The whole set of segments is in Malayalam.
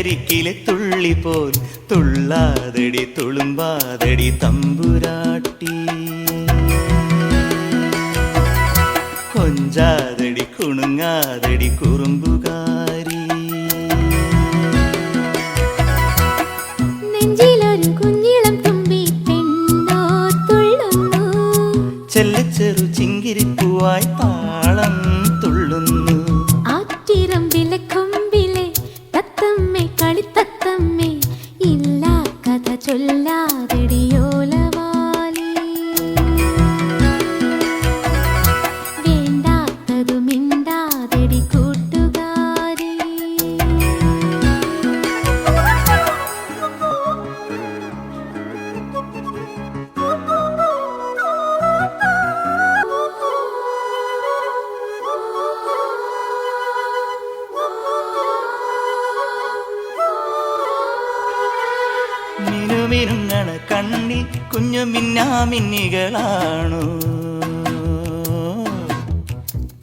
പുലരിക്കിലെ തുള്ളി പോൽ തുള്ളാതടി തുളുമ്പാതടി തമ്പുരാട്ടി കൊഞ്ചാതടി കുണുങ്ങാതടി കുറുമ്പുകാരി നെഞ്ചിലൊരു കുഞ്ഞിളം തുമ്പി പെണ്ണോ തുള്ളുന്നു ചെല്ലച്ചെറു ചിങ്കിരിപ്പൂവായി താളം തുള്ളുന്നു ആറ്റിറമ്പിലെ കൊമ്പിലെ തത്തമ്മേ കളിത്തത്തമ്മേ ഇല്ല കഥ ചൊല്ലാതെടിയോലവാലി വേണ്ടാത്തതു മിണ്ടാതെടി കൂട്ടുകാരി മിനുമിനുങ്ങണ കണ്ണിൽ കുഞ്ഞു മിന്നാമിന്നികളാണോ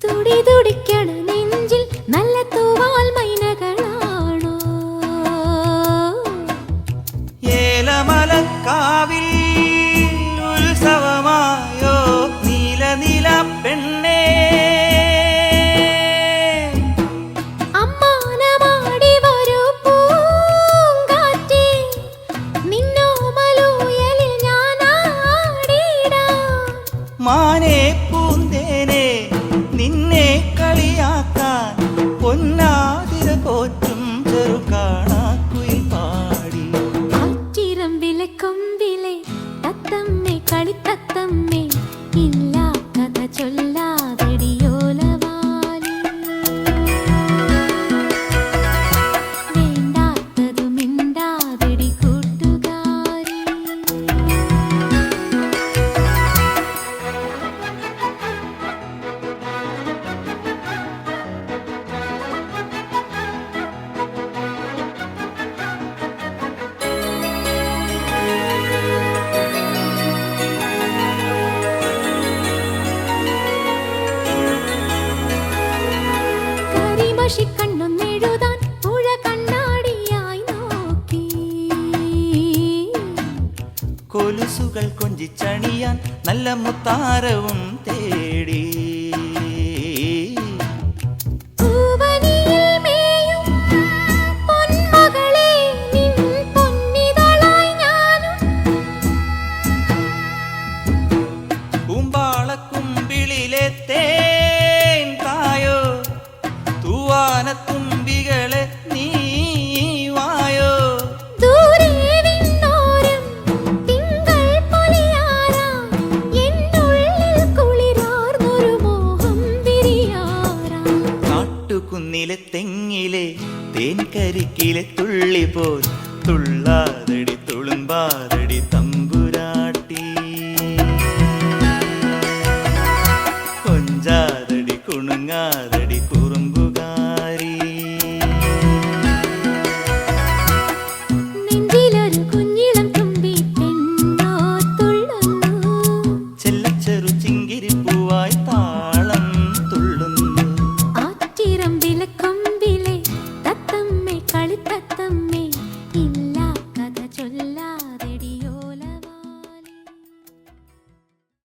തുടി തുടിക്കണ നെഞ്ചിൽ നല്ല തൂവാൽ മൈനകളാണോ ഏലമലക്കാവിൽ ഉത്സവമായോ നീല നീല പെണ്ണേ അമ്മാനമാടി വരൂ പൂങ്കാറ്റേ നിന്നോ മലൂയലിൽ ഞാനാടിടാം മാനേ പൂന്തേനെ നിന്നെ കളിയാക്കാൻ പൊന്നാതിര പോറ്റും ചെറുകാണാക്കുയിൽ പാടി ആറ്റിറമ്പിലെ കൊമ്പിലെ തത്തമ്മേ കളിത്തത്തമ്മേ ഇല്ല കഥ ചൊല്ലാതെടിയോലവാലി വേണ്ടാത്തതു മിണ്ടാതെടി കൂട്ടുകാരി കരിമഷിക്കണ്ണൊന്നെഴുതാൻ പുഴ കണ്ണാടിയായി നോക്കി കൊലുസുകൾ കൊഞ്ചിച്ചണിയാൻ നല്ല മുത്താരവും തേടി